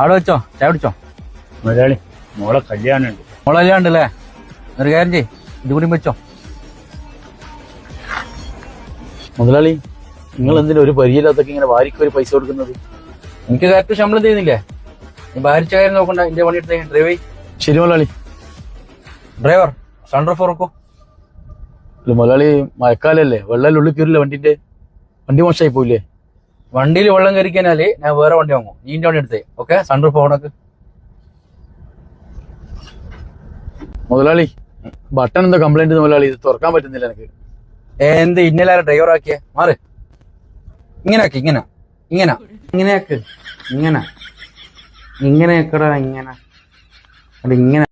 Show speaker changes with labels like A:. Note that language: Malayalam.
A: അവിടെ വെച്ചോ, ചായ കുടിച്ചോ.
B: മുതലാളി മോളെ കല്യാണമുണ്ട്.
A: മോളെ കല്യാണം ഉണ്ടല്ലേ? ഒരു കാര്യം ചെയ്യ്, ഇതുകൂടി വെച്ചോ.
B: മുതലാളി നിങ്ങൾ എന്തിനാ ഒരു പരിചയമില്ലാത്തൊക്കെ ഇങ്ങനെ വാരിക്കൊരു പൈസ കൊടുക്കുന്നത്?
A: എനിക്ക് കറക്റ്റ് ശമ്പളം ചെയ്യുന്നില്ലേ? നീ ഭാരിച്ച കാര്യം നോക്കണ്ട, എന്റെ പണി എടുത്ത് ഡ്രൈവ് ചെയ്യ്.
B: ശരി മുതലാളി.
A: ഡ്രൈവർ സൺറൂഫ് തുറക്കൂ.
B: മുതലാളി മഴക്കാലല്ലേ, വെള്ളം ഉള്ളിൽ കയറില്ല, വണ്ടി മോശമായി പോയില്ലേ?
A: വണ്ടിയിൽ വെള്ളം കയറിക്കാനാല് ഞാൻ വേറെ വണ്ടി വാങ്ങും. നീ എന്റെ വണ്ടി എടുത്തേ. ഓക്കെ, സൺറൂഫ് ഓണക്ക്.
B: മുതലാളി ബട്ടൺ എന്താ കംപ്ലൈന്റ് മുതലാളി? ഇത് തുറക്കാൻ പറ്റുന്നില്ല എനിക്ക്.
A: എന്ത് ഇന്നലെ ഡ്രൈവർ ആക്കിയ മാറ്. ഇങ്ങനാക്ക്, ഇങ്ങനെയാക്ക്, ഇങ്ങനെ ആക്കടാ, ഇങ്ങനെ.